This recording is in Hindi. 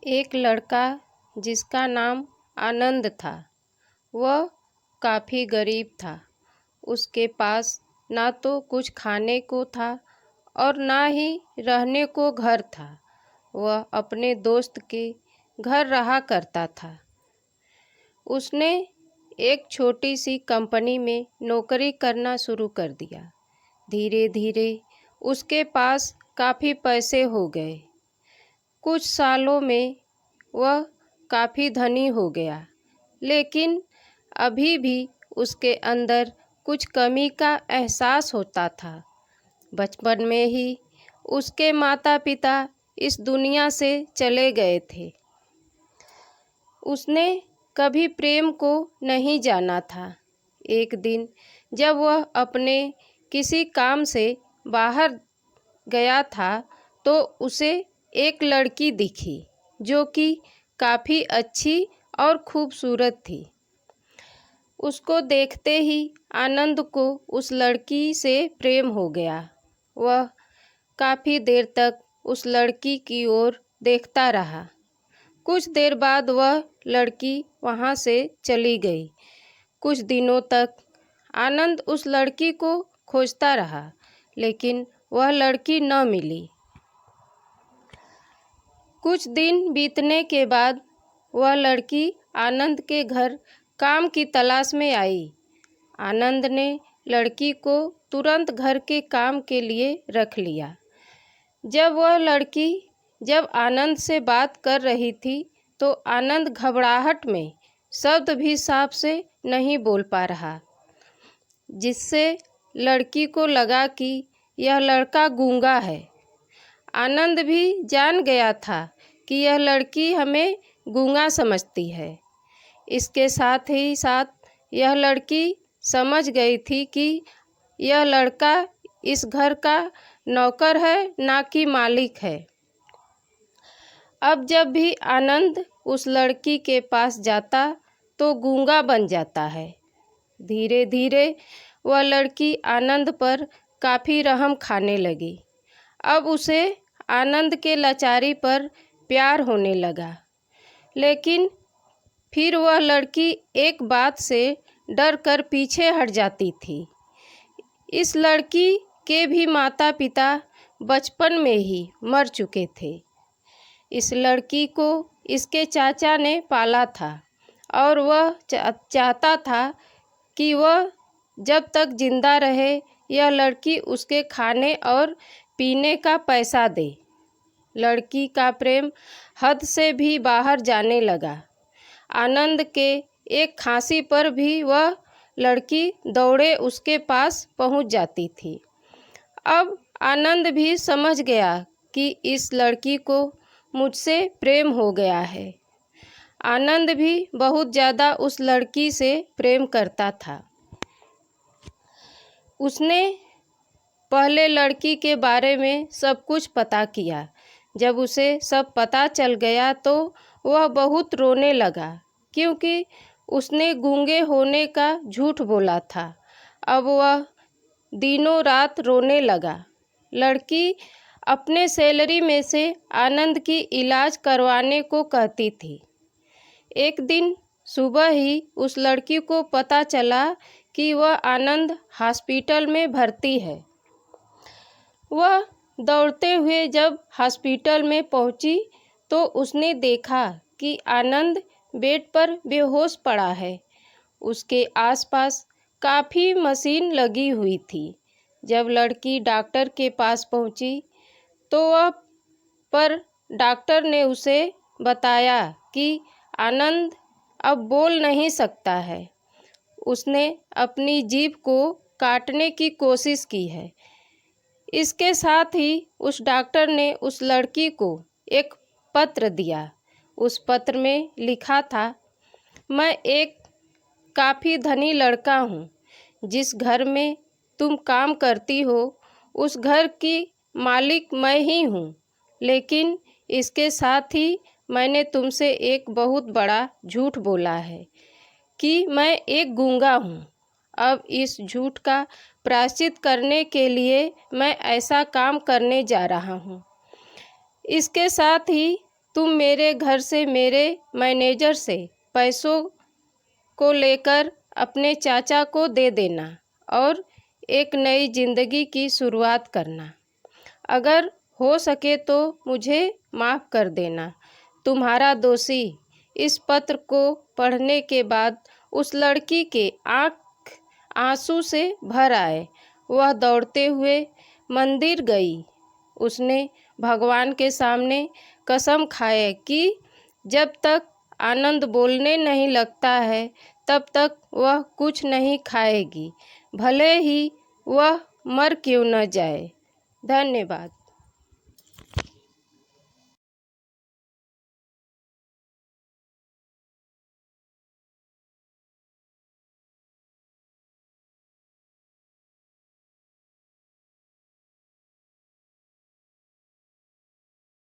एक लड़का जिसका नाम आनंद था। वह काफ़ी गरीब था। उसके पास ना तो कुछ खाने को था और ना ही रहने को घर था। वह अपने दोस्त के घर रहा करता था। उसने एक छोटी सी कंपनी में नौकरी करना शुरू कर दिया। धीरे धीरे उसके पास काफ़ी पैसे हो गए। कुछ सालों में वह काफ़ी धनी हो गया, लेकिन अभी भी उसके अंदर कुछ कमी का एहसास होता था। बचपन में ही उसके माता पिता इस दुनिया से चले गए थे। उसने कभी प्रेम को नहीं जाना था। एक दिन जब वह अपने किसी काम से बाहर गया था तो उसे एक लड़की दिखी जो कि काफ़ी अच्छी और खूबसूरत थी। उसको देखते ही आनंद को उस लड़की से प्रेम हो गया। वह काफ़ी देर तक उस लड़की की ओर देखता रहा। कुछ देर बाद वह लड़की वहाँ से चली गई। कुछ दिनों तक आनंद उस लड़की को खोजता रहा, लेकिन वह लड़की न मिली। कुछ दिन बीतने के बाद वह लड़की आनंद के घर काम की तलाश में आई। आनंद ने लड़की को तुरंत घर के काम के लिए रख लिया। जब वह लड़की आनंद से बात कर रही थी तो आनंद घबराहट में शब्द भी साफ से नहीं बोल पा रहा, जिससे लड़की को लगा कि यह लड़का गूंगा है। आनंद भी जान गया था कि यह लड़की हमें गूंगा समझती है। इसके साथ ही साथ यह लड़की समझ गई थी कि यह लड़का इस घर का नौकर है, ना कि मालिक है। अब जब भी आनंद उस लड़की के पास जाता तो गूंगा बन जाता है। धीरे धीरे वह लड़की आनंद पर काफ़ी रहम खाने लगी। अब उसे आनंद के लाचारी पर प्यार होने लगा, लेकिन फिर वह लड़की एक बात से डर कर पीछे हट जाती थी। इस लड़की के भी माता पिता बचपन में ही मर चुके थे। इस लड़की को इसके चाचा ने पाला था और वह चाहता था कि वह जब तक जिंदा रहे यह लड़की उसके खाने और पीने का पैसा दे। लड़की का प्रेम हद से भी बाहर जाने लगा। आनंद के एक खांसी पर भी वह लड़की दौड़े उसके पास पहुंच जाती थी। अब आनंद भी समझ गया कि इस लड़की को मुझसे प्रेम हो गया है। आनंद भी बहुत ज़्यादा उस लड़की से प्रेम करता था। उसने पहले लड़की के बारे में सब कुछ पता किया। जब उसे सब पता चल गया तो वह बहुत रोने लगा, क्योंकि उसने गूंगे होने का झूठ बोला था। अब वह दिनों रात रोने लगा। लड़की अपने सैलरी में से आनंद की इलाज करवाने को कहती थी। एक दिन सुबह ही उस लड़की को पता चला कि वह आनंद हॉस्पिटल में भर्ती है। वह दौड़ते हुए जब हॉस्पिटल में पहुंची तो उसने देखा कि आनंद बेड पर बेहोश पड़ा है। उसके आसपास काफ़ी मशीन लगी हुई थी। जब लड़की डॉक्टर के पास पहुंची तो डॉक्टर ने उसे बताया कि आनंद अब बोल नहीं सकता है। उसने अपनी जीभ को काटने की कोशिश की है। इसके साथ ही उस डॉक्टर ने उस लड़की को एक पत्र दिया। उस पत्र में लिखा था, मैं एक काफ़ी धनी लड़का हूँ। जिस घर में तुम काम करती हो उस घर की मालिक मैं ही हूँ, लेकिन इसके साथ ही मैंने तुमसे एक बहुत बड़ा झूठ बोला है कि मैं एक गूंगा हूँ। अब इस झूठ का प्रायश्चित करने के लिए मैं ऐसा काम करने जा रहा हूँ। इसके साथ ही तुम मेरे घर से मेरे मैनेजर से पैसों को लेकर अपने चाचा को दे देना और एक नई ज़िंदगी की शुरुआत करना। अगर हो सके तो मुझे माफ़ कर देना। तुम्हारा दोषी। इस पत्र को पढ़ने के बाद उस लड़की के आँख आंसू से भर आए। वह दौड़ते हुए मंदिर गई। उसने भगवान के सामने कसम खाए कि जब तक आनंद बोलने नहीं लगता है तब तक वह कुछ नहीं खाएगी, भले ही वह मर क्यों न जाए। धन्यवाद।